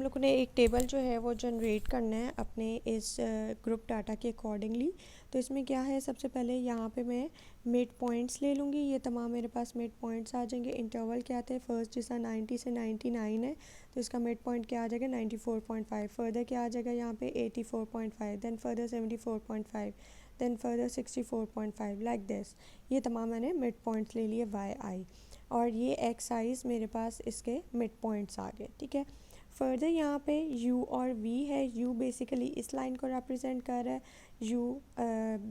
हम लोगों ने एक टेबल जो है वो जनरेट करना है अपने इस ग्रुप डाटा के अकॉर्डिंगली। तो इसमें क्या है, सबसे पहले यहाँ पे मैं मिड पॉइंट्स ले लूँगी। ये तमाम मेरे पास मिड पॉइंट्स आ जाएंगे। इंटरवल क्या थे, फर्स्ट जिसका 90 से 99 है तो इसका मिड पॉइंट क्या आ जाएगा 94.5। फर्दर क्या आ जाएगा यहाँ पे 84.5, then further 74.5, then further 64.5, like this. ये तमाम मैंने मिड पॉइंट्स ले लिए वाई आई, और ये एक्स आईज मेरे पास इसके मिड पॉइंट्स आ गए। ठीक है, फर्दर यहाँ पे u और v है। u बेसिकली इस लाइन को रिप्रेजेंट कर रहा है, u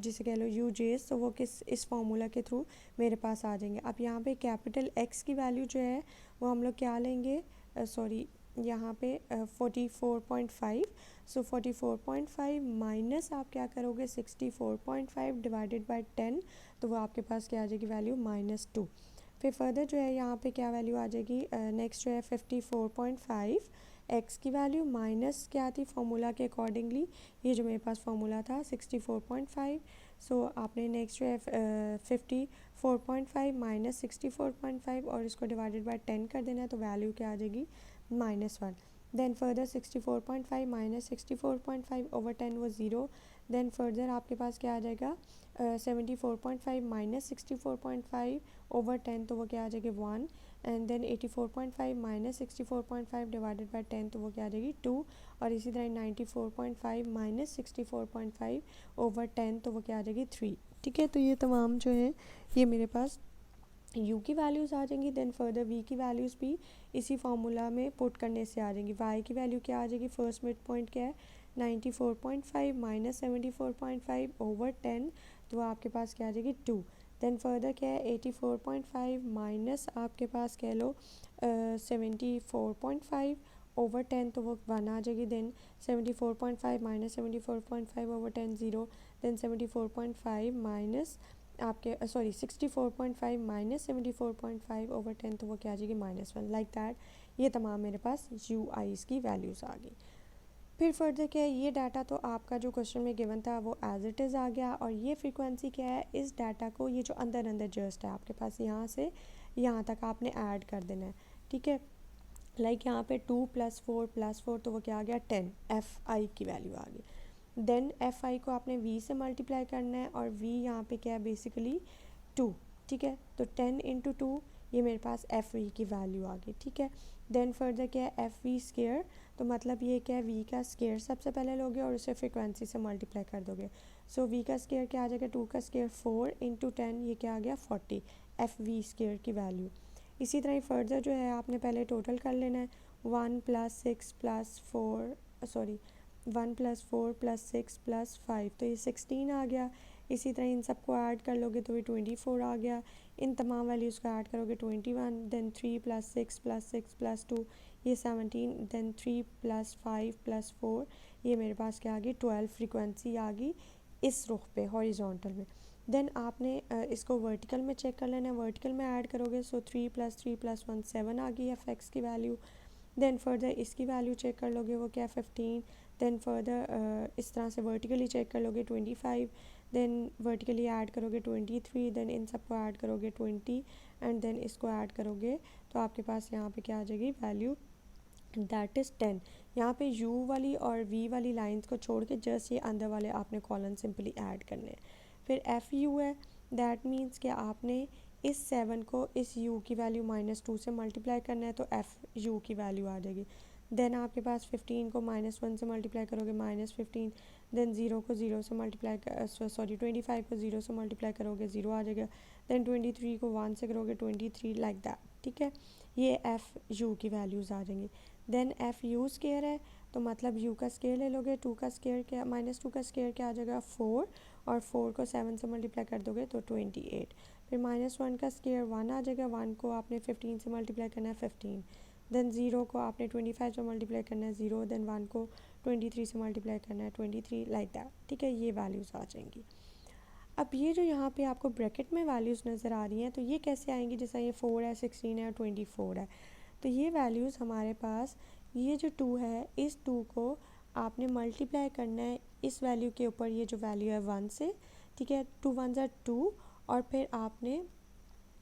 जिसे कह लो u जेस, तो वो किस इस फॉर्मूला के थ्रू मेरे पास आ जाएंगे। अब यहाँ पे कैपिटल x की वैल्यू जो है वो हम लोग क्या लेंगे, सॉरी यहाँ पे 44.5। सो 44.5 माइनस आप क्या करोगे 64.5 डिवाइडेड बाय 10, तो वो आपके पास क्या आ जाएगी वैल्यू -2। फिर फर्दर जो है यहाँ पे क्या वैल्यू आ जाएगी, नेक्स्ट जो है 54.5 एक्स की वैल्यू माइनस क्या थी फॉर्मूला के अकॉर्डिंगली, ये जो मेरे पास फॉर्मूला था 64.5। सो आपने नेक्स्ट जो है 54.5 माइनस 64.5 और इसको डिवाइडेड बाय 10 कर देना है, तो वैल्यू क्या आ जाएगी -1। देन फर्दर 64.5 माइनस 64.5 ओवर 10 वो 0। देन फर्दर आपके पास क्या आ जाएगा 74.5 माइनस 64.5 ओवर 10, तो वो क्या आ जाएगी 1। And then 84.5 minus 64.5 divided by 10, तो वो क्या आ जाएगी 2। और इसी तरह 94.5 माइनस 64.5 ओवर 10, तो वो क्या आ जाएगी 3। ठीक है, तो ये तमाम जो है ये मेरे पास u की वैल्यूज़ आ जाएंगी। देन फर्दर v की वैल्यूज़ भी इसी फार्मूला में पुट करने से आ जाएंगी। y की वैल्यू क्या आ जाएगी, फर्स्ट मिड पॉइंट क्या है 94.5 माइनस 74.5 ओवर 10, तो आपके पास क्या आ जाएगी 2। देन फर्दर क्या है 84.5 माइनस आपके पास कह लो 74.5 ओवर 10, तो वो 1 आ जाएगी। Then 74.5 minus 74.5 over 10 0। Then 74.5 minus आपके 64.5 माइनस 74.5 ओवर 10, तो वो क्या आ जाएगी -1, लाइक दैट। ये तमाम मेरे पास यू आईज़ की वैल्यूज़ आ गई। फिर फर्दर क्या है, ये डाटा तो आपका जो क्वेश्चन में गिवन था वो एज इट इज़ आ गया, और ये फ्रीक्वेंसी क्या है, इस डाटा को ये जो अंदर अंदर जस्ट है आपके पास यहाँ से यहाँ तक आपने ऐड कर देना है। ठीक है, लाइक यहाँ पे 2 + 4 + 4, तो वो क्या आ गया 10, एफ आई की वैल्यू आ गई। देन एफ आई को आपने v से मल्टीप्लाई करना है, और v यहाँ पे क्या है बेसिकली 2। ठीक है, तो 10 × 2 ये मेरे पास एफ वी की वैल्यू आ गई। ठीक है, देन फर्दर क्या है एफ वी स्केयर, तो मतलब ये क्या है v का स्केयर सबसे पहले लोगे और उसे फ्रिक्वेंसी से मल्टीप्लाई कर दोगे। सो v का स्केयर क्या आ जाएगा 2 का स्केयर 4 × 10, ये क्या आ गया 40, एफ वी स्केयर की वैल्यू। इसी तरह फर्दर जो है आपने पहले टोटल कर लेना है 1 + 6 + 4 सॉरी 1 + 4 + 6 + 5, तो ये 16 आ गया। इसी तरह इन सबको ऐड कर लोगे तो ये 24 आ गया। इन तमाम वैल्यूज़ को ऐड करोगे 21, देन 3 + 6 + 6 + 2 ये 17, देन 3 + 5 + 4 ये मेरे पास क्या आ गई 12 फ्रीक्वेंसी आ गई इस रुख पे हॉरिजॉन्टल में। देन आपने इसको वर्टिकल में चेक कर लेना है। वर्टिकल में ऐड करोगे सो 3 + 3 + 1 7 आ गई एफ एक्स की वैल्यू। देन फर्दर इसकी वैल्यू चेक कर लोगे वो क्या 15। देन फर्दर इस तरह से वर्टिकली चेक कर लोगे 25। देन वर्टिकली ऐड करोगे 23। देन इन सबको ऐड करोगे 20 एंड देन इसको ऐड करोगे तो आपके पास यहाँ पे क्या आ जाएगी वैल्यू, दैट इज़ 10। यहाँ पे u वाली और v वाली लाइंस को छोड़ के जस्ट ये अंदर वाले आपने कॉलम सिंपली ऐड करने हैं। फिर एफ यू है, दैट मीन्स कि आपने इस 7 को इस u की वैल्यू -2 से मल्टीप्लाई करना है, तो एफ यू की वैल्यू आ जाएगी। देन आपके पास 15 को -1 से मल्टीप्लाई करोगे -15। देन 0 को 0 से मल्टीप्लाई 25 को 0 से मल्टीप्लाई करोगे 0 आ जाएगा। देन 23 को 1 से करोगे 23, लाइक दैट। ठीक है, ये एफ यू की वैल्यूज़ आ जाएंगी। देन एफ यू स्केयर है, तो मतलब u का स्केयर ले लोगे, 2 का स्केयर क्या -2 का स्केयर क्या आ जाएगा 4, और 4 को 7 से मल्टीप्लाई कर दोगे तो 28। फिर -1 का स्केयर 1 आ जाएगा, 1 को आपने 15 से मल्टीप्लाई करना है 15। देन 0 को आपने 25 से मल्टीप्लाई करना है 0। देन 1 को 23 से मल्टीप्लाई करना है 23, लाइक दैट। ठीक है, ये वैल्यूज़ आ जाएंगी। अब ये जो यहाँ पे आपको ब्रैकेट में वैल्यूज़ नज़र आ रही हैं, तो ये कैसे आएंगी, जैसा ये 4 है 16 है और 24 है, तो ये वैल्यूज़ हमारे पास ये जो 2 है इस 2 को आपने मल्टीप्लाई करना है इस वैल्यू के ऊपर, ये जो वैल्यू है 1 से। ठीक है, 2 1 ज़ा 2, और फिर आपने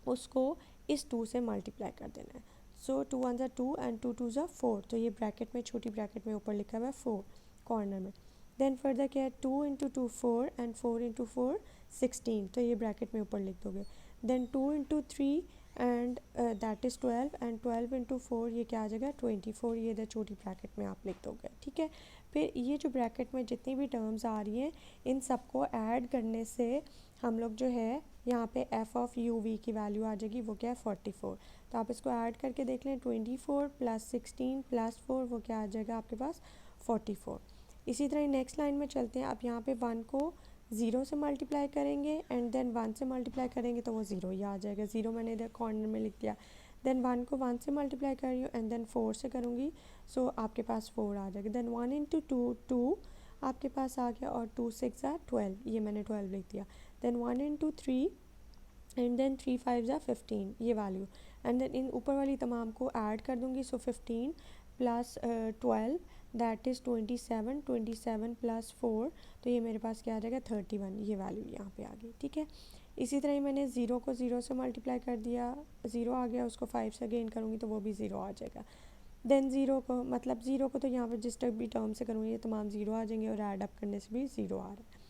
उसको इस 2 से मल्टीप्लाई कर देना है। सो 2 1 ज़ा 2 एंड 2 2 ज़ा 4, तो ये ब्रैकेट में, छोटी ब्रैकेट में ऊपर लिखा हुआ है 4 कॉर्नर में। देन फर्दर क्या है, 2 इंटू 2 4 एंड 4 इंटू 4 16, तो ये ब्रैकेट में ऊपर लिख दोगे। Then 2 into 3 and that is 12 and 12 into 4 ये क्या आ जाएगा 24, ये इधर छोटी ब्रैकेट में आप लिख दोगे, ठीक है। फिर ये जो ब्रैकेट में जितनी भी टर्म्स आ रही हैं इन सबको ऐड करने से हम लोग जो है यहाँ पे एफ ऑफ यू वी की वैल्यू आ जाएगी, वो क्या है 44। तो आप इसको ऐड करके देख लें, 24 प्लस 16 प्लस 4 वो क्या आ जाएगा आपके पास 44। इसी तरह नेक्स्ट लाइन में चलते हैं। आप यहाँ पे 1 को 0 से मल्टीप्लाई करेंगे एंड देन 1 से मल्टीप्लाई करेंगे तो वो 0 ही आ जाएगा, 0 मैंने इधर कॉर्नर में लिख दिया। देन 1 को 1 से मल्टीप्लाई कर रही हूँ एंड देन 4 से करूँगी, सो आपके पास 4 आ जाएगा। देन 1 इंटू 2 2 आपके पास आ गया, और 2 6 ज़ा 12, ये मैंने 12 लिख दिया। देन 1 इंटू 3 एंड देन 3 5 ज़ा 15, ये वैल्यू। एंड देन इन ऊपर वाली तमाम को ऐड कर दूँगी, सो 15 प्लस 12 दैट इज़ 27, 27 प्लस 4, तो ये मेरे पास क्या आ जाएगा 31, ये वैल्यू यहाँ पे आ गई, ठीक है। इसी तरह ही मैंने 0 को 0 से मल्टीप्लाई कर दिया, 0 आ गया, उसको 5 से गेन करूँगी तो वो भी 0 आ जाएगा। देन 0 को, मतलब 0 को तो यहाँ पर जिस भी टर्म से करूँगी ये तमाम 0 आ जाएंगे, और ऐड अप करने से भी 0 आ रहा है।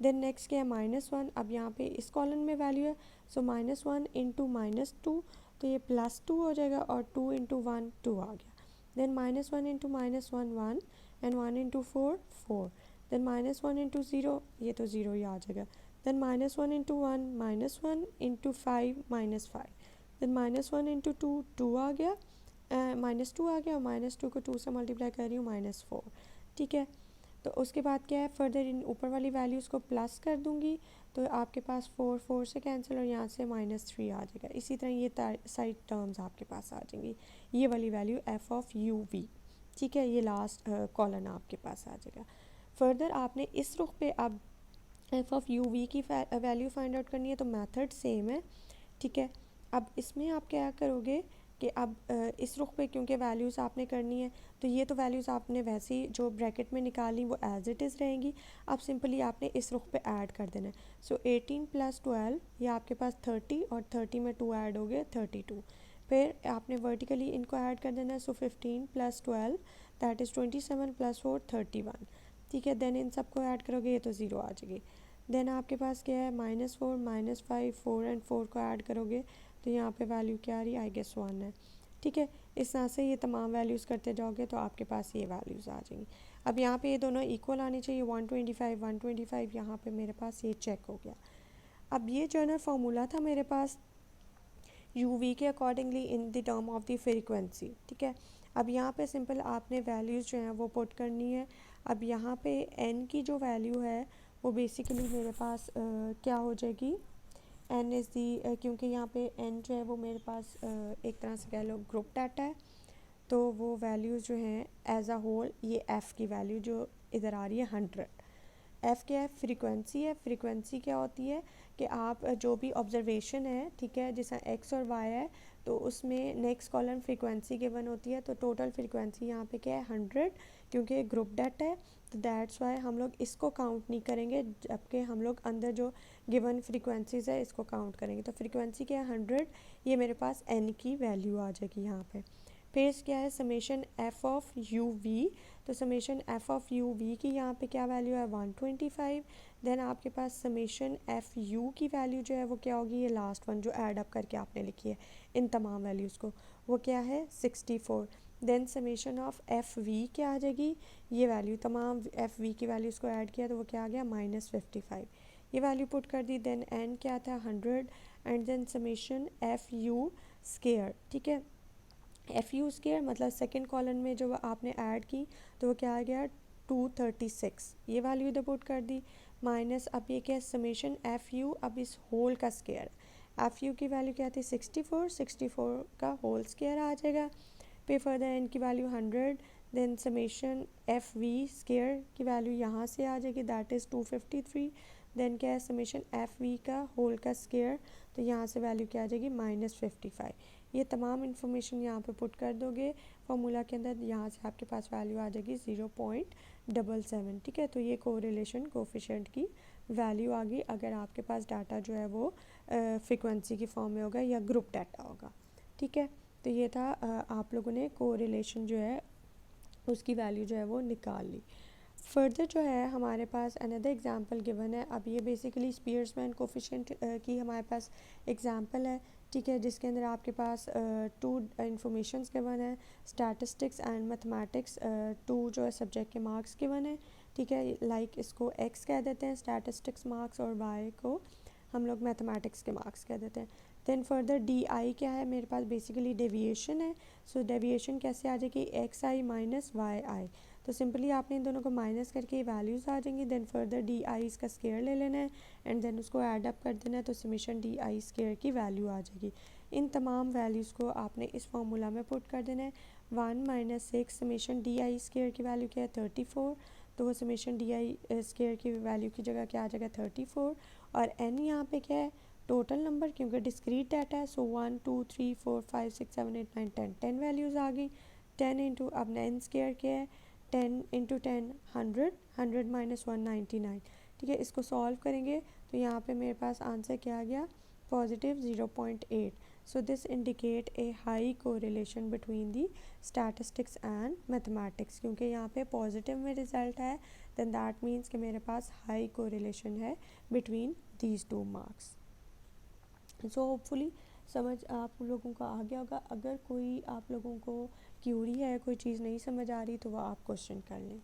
देन नेक्स्ट क्या है -1, अब यहाँ पे इस कॉलम में वैल्यू है, सो -1 इंटू -2, तो ये +2 हो जाएगा, और 2 इंटू 1 2 आ गया। Then -1 into -1 1 and 1 into 4 4। Then -1 into 0, ये तो 0 ही आ जाएगा। Then -1 into 1 -1 into 5 -5। Then -1 into 2 2 आ गया, -2 आ गया, और -2 को 2 से मल्टीप्लाई कर रही हूँ -4, ठीक है। तो उसके बाद क्या है, फर्दर इन ऊपर वाली वैल्यूज़ को प्लस कर दूंगी, तो आपके पास 4 4 से कैंसिल, और यहाँ से -3 आ जाएगा। इसी तरह ये साइड टर्म्स आपके पास आ जाएंगी, ये वाली value F of U V, ठीक है। ये लास्ट कॉलन आपके पास आ जाएगा। फर्दर आपने इस रुख पे अब एफ ऑफ यू वी की वैल्यू फाइंड आउट करनी है, तो मेथड सेम है, ठीक है। अब इसमें आप क्या करोगे कि अब इस रुख पे क्योंकि वैल्यूज़ आपने करनी है, तो ये तो वैल्यूज़ आपने वैसे ही जो ब्रैकेट में निकाली वो एज इट इज़ रहेंगी। अब सिंपली आपने इस रुख पे ऐड कर देना है। सो 18 प्लस 12, ये आपके पास 30, और 30 में 2 ऐड हो गए 32। फिर आपने वर्टिकली इनको ऐड कर देना है, सो 15 प्लस 12 दैट इज़ 27 प्लस 4 31, ठीक है। देन इन सबको ऐड करोगे, ये तो 0 आ जाएगी। देन आपके पास क्या है -4 -5 4 एंड 4 को ऐड करोगे, तो यहाँ पे वैल्यू क्या आ रही है, आई गेस 1 है, ठीक है। इस तरह से ये तमाम वैल्यूज़ करते जाओगे तो आपके पास ये वैल्यूज़ आ जाएंगी। अब यहाँ पे ये दोनों इक्वल आनी चाहिए, 125 125, यहाँ पे मेरे पास ये चेक हो गया। अब ये जो है ना फार्मूला था मेरे पास यू वी के accordingly in the term of the frequency, ठीक है। अब यहाँ पे सिंपल आपने वैल्यूज़ जो हैं वो पुट करनी है। अब यहाँ पे एन की जो वैल्यू है वो बेसिकली मेरे पास क्या हो जाएगी, एन इज़ दी, क्योंकि यहाँ पे एन जो है वो मेरे पास एक तरह से कह लो ग्रुप डाटा है, तो वो वैल्यूज़ जो हैं एज अ होल, ये एफ़ की वैल्यू जो इधर आ रही है 100। एफ़ क्या है, फ्रीक्वेंसी है। फ्रीक्वेंसी क्या होती है कि आप जो भी ऑब्जर्वेशन है, ठीक है, जैसा एक्स और वाई है, तो उसमें नेक्स्ट कॉलम फ्रीक्वेंसी गिवन होती है, तो टोटल फ्रीक्वेंसी यहाँ पे क्या है 100, क्योंकि ग्रुप डाटा है, तो दैट्स वाई हम लोग इसको काउंट नहीं करेंगे, जबकि हम लोग अंदर जो गिवन फ्रीक्वेंसीज़ है इसको काउंट करेंगे। तो फ्रीक्वेंसी क्या है 100, ये मेरे पास एन की वैल्यू आ जाएगी यहाँ पे। फिर क्या है summation F of U V, तो summation F of U V की यहाँ पे क्या वैल्यू है 125। देन आपके पास समेशन एफ यू की वैल्यू जो है वो क्या होगी, ये लास्ट वन जो ऐड अप करके आपने लिखी है इन तमाम वैल्यूज़ को, वो क्या है 64। Then summation of F V क्या आ जाएगी, ये वैल्यू तमाम एफ वी की वैल्यूज़ को ऐड किया तो वो क्या आ गया -55, ये वैल्यू पुट कर दी। देन एन क्या था 100, and then summation F U square, ठीक है। एफ यू स्केयर मतलब सेकेंड कॉलम में जो आपने ऐड की तो वो क्या आ गया 236, ये वैल्यू इधर पुट कर दी, माइनस अब ये क्या है समेशन एफ यू, अब इस होल का स्केयर, एफ यू की वैल्यू क्या थी 64, 64 का होल स्केयर आ जाएगा। पे फर्दर एन की value 100, then summation F V square की वैल्यू यहाँ से आ जाएगी दैट इज़ 253। देन क्या है समेशन एफ वी का होल का स्केयर, तो यहाँ से वैल्यू क्या आ जाएगी -55। ये तमाम इन्फॉर्मेशन यहाँ पे पुट कर दोगे फार्मूला के अंदर, यहाँ से आपके पास वैल्यू आ जाएगी 0.77, ठीक है। तो ये कोरिलेशन कोफिशिएंट की वैल्यू आ गई अगर आपके पास डाटा जो है वो फ्रीक्वेंसी की फॉर्म में होगा या ग्रुप डाटा होगा, ठीक है। तो ये था आप लोगों ने कोरिलेशन जो है उसकी वैल्यू जो है वो निकाल ली। फर्दर जो है हमारे पास अनदर एग्जांपल गिवन है। अब ये बेसिकली स्पीयर्समैन कोफिशिएंट की हमारे पास एग्जांपल है, ठीक है, जिसके अंदर आपके पास टू इंफॉर्मेशंस गिवन है, स्टैटिस्टिक्स एंड मैथमेटिक्स, टू जो है सब्जेक्ट के मार्क्स गिवन है, ठीक है, लाइक इसको एक्स कह देते हैं स्टैटिस्टिक्स मार्क्स और वाई को हम लोग मैथमेटिक्स के मार्क्स कह देते हैं। देन फर्दर डी आई क्या है मेरे पास, बेसिकली डेविएशन है। सो डेविएशन कैसे आ जाएगी, एक्स आई माइनस वाई आई। तो सिंपली आपने इन दोनों को माइनस करके वैल्यूज़ आ जाएंगी। देन फर्दर डी आई इसका स्केयर ले लेना है एंड देन उसको ऐड अप कर देना है, तो समेशन डी आई स्केयर की वैल्यू आ जाएगी। इन तमाम वैल्यूज़ को आपने इस फार्मूला में पुट कर देना है। 1 minus 6 summation D I square की वैल्यू क्या है 34, तो वो समेशन डी आई स्केयर की वैल्यू की जगह क्या आ जाएगा 34। और एन यहाँ पे क्या है, टोटल नंबर, क्योंकि डिस्क्रीट डाटा है। सो 1 2 3 4 5 6 7 8 9 10 वैल्यूज़ आ गई। 10 इंटू अब एन स्केयर क्या है, 10 इंटू 10 100, 100 माइनस 199, ठीक है। इसको सॉल्व करेंगे तो यहाँ पे मेरे पास आंसर क्या आ गया, positive 0.8। So this indicate a high correlation between the statistics and mathematics. क्योंकि यहाँ पे पॉजिटिव में रिजल्ट है, देन दैट मीन्स कि मेरे पास हाई कोरिलेशन है between these two marks. So hopefully समझ आप लोगों को आ गया होगा। अगर कोई आप लोगों को क्यूरी है, कोई चीज़ नहीं समझ आ रही, तो वह आप क्वेश्चन कर लें।